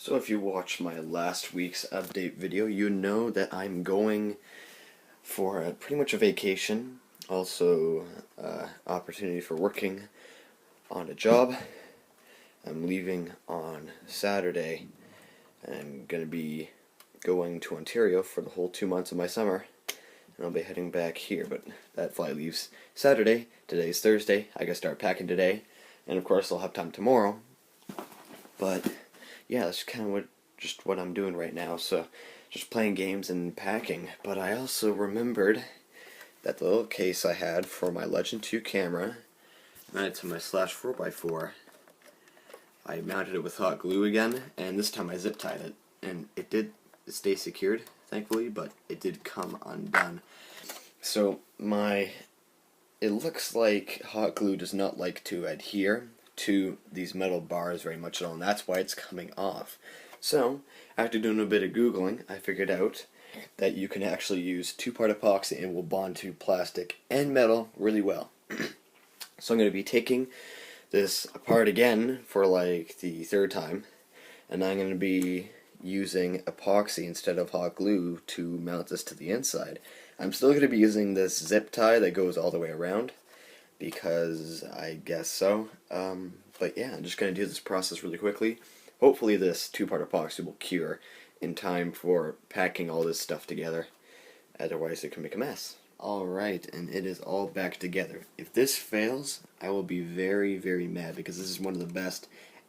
So if you watched my last week's update video, you know that I'm going for pretty much a vacation, also opportunity for working on a job. I'm leaving on Saturday and I'm going to be going to Ontario for the whole 2 months of my summer, and I'll be heading back here, but that flight leaves Saturday. Today's Thursday. I gotta start packing today, and of course I'll have time tomorrow, but yeah, that's kind of what I'm doing right now. So just playing games and packing. But I also remembered that the little case I had for my Legend 2 camera, mounted to my Slash 4x4, I mounted it with hot glue again, and this time I zip tied it, and it did stay secured, thankfully, but it did come undone. So it looks like hot glue does not like to adhere to these metal bars very much at all, and that's why it's coming off. So, after doing a bit of Googling, I figured out that you can actually use two-part epoxy and it will bond to plastic and metal really well. So I'm going to be taking this apart again for like the third time, and I'm going to be using epoxy instead of hot glue to mount this to the inside. I'm still going to be using this zip tie that goes all the way around, because I guess so. But yeah, I'm just going to do this process really quickly. Hopefully this two-part epoxy will cure in time for packing all this stuff together. Otherwise it can make a mess. Alright, and it is all back together. If this fails, I will be very, very mad, because this is one of the best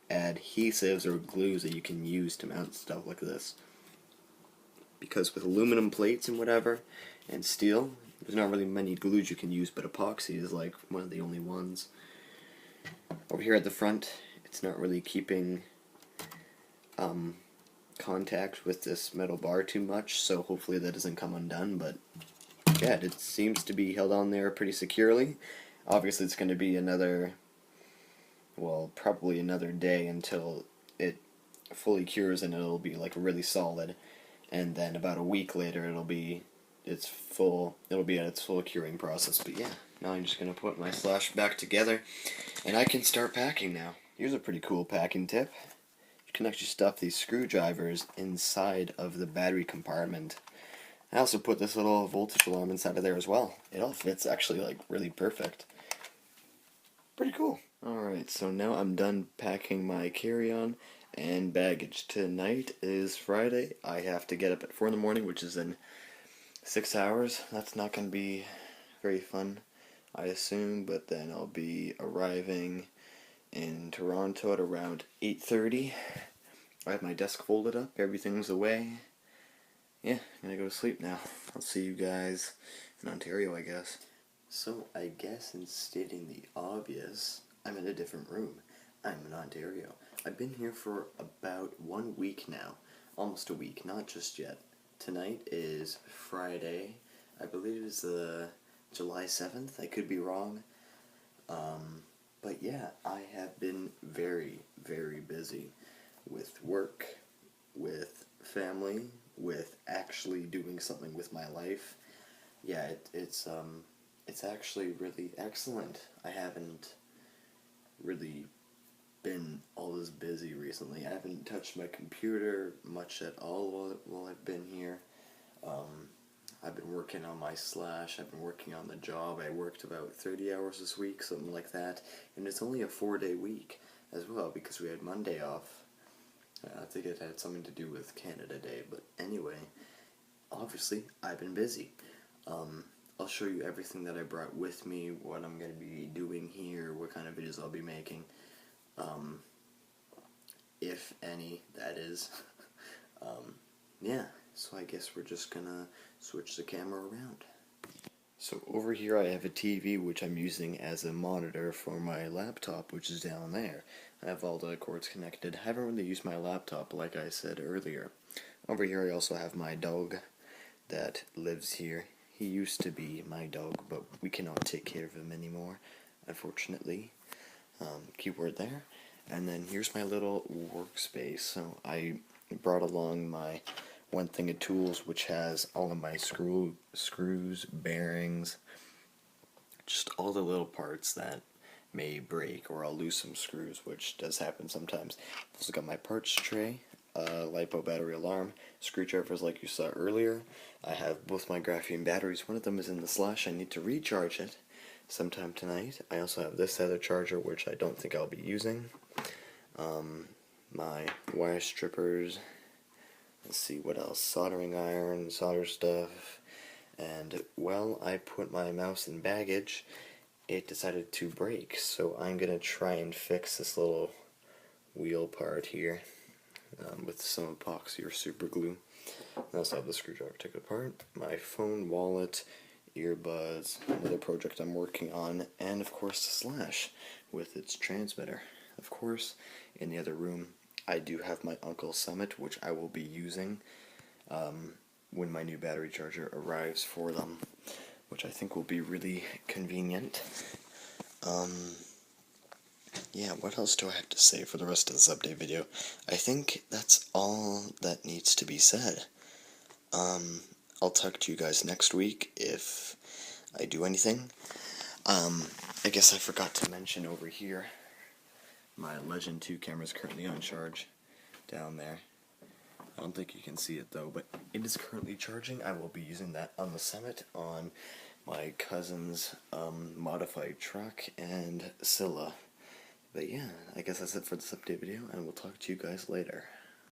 adhesives or glues that you can use to mount stuff like this. Because with aluminum plates and whatever, and steel, there's not really many glues you can use, but epoxy is like one of the only ones. Over here at the front, it's not really keeping contact with this metal bar too much, so hopefully that doesn't come undone, but yeah, it seems to be held on there pretty securely. Obviously it's going to be probably another day until it fully cures and it'll be like really solid, and then about a week later it'll be at its full curing process. But yeah, now I'm just going to put my Slash back together and I can start packing now. Here's a pretty cool packing tip. You can actually stuff these screwdrivers inside of the battery compartment. I also put this little voltage alarm inside of there as well. It all fits actually like really perfect. Pretty cool. Alright, so now I'm done packing my carry-on and baggage. Tonight is Friday. I have to get up at 4 in the morning, which is in 6 hours. That's not going to be very fun, I assume, but then I'll be arriving in Toronto at around 8:30. I have my desk folded up, everything's away. Yeah, I'm gonna go to sleep now. I'll see you guys in Ontario, I guess. So, I guess in stating the obvious, I'm in a different room. I'm in Ontario. I've been here for about 1 week now. Almost a week, not just yet. Tonight is Friday. I believe it's July 7th. I could be wrong. But yeah, I have been very, very busy with work, with family, with actually doing something with my life. Yeah, it's actually really excellent. I haven't really been all this busy recently. I haven't touched my computer much at all while I've been here. I've been working on my Slash, I've been working on the job. I worked about 30 hours this week, something like that, and it's only a 4-day week as well, because we had Monday off. I think it had something to do with Canada Day, but anyway, obviously, I've been busy. I'll show you everything that I brought with me, what I'm going to be doing here, what kind of videos I'll be making, if any, that is. Yeah, so I guess we're just gonna switch the camera around. So over here I have a TV which I'm using as a monitor for my laptop, which is down there. I have all the cords connected. I haven't really used my laptop like I said earlier. Over here I also have my dog that lives here. He used to be my dog, but we cannot take care of him anymore, unfortunately. Keyword there. And then here's my little workspace. So I brought along my one thing of tools, which has all of my screws, bearings, just all the little parts that may break, or I'll lose some screws, which does happen sometimes. I've also got my parts tray, LiPo battery alarm, screwdrivers like you saw earlier. I have both my graphene batteries. One of them is in the slush. I need to recharge it sometime tonight. I also have this other charger, which I don't think I'll be using. My wire strippers. Let's see what else. Soldering iron, solder stuff. And, well, I put my mouse in baggage. It decided to break, so I'm going to try and fix this little wheel part here with some epoxy or super glue. I also have the screwdriver to take it apart, my phone, wallet, earbuds, another project I'm working on, and of course the Slash with its transmitter. Of course, in the other room, I do have my Uncle Summit, which I will be using when my new battery charger arrives for them, which I think will be really convenient. Yeah, what else do I have to say for the rest of this update video? I think that's all that needs to be said. I'll talk to you guys next week if I do anything. I guess I forgot to mention over here, my Legend 2 camera is currently on charge down there. I don't think you can see it though, but it is currently charging. I will be using that on the Summit on my cousin's modified truck and Scylla. But yeah, I guess that's it for this update video, and we'll talk to you guys later.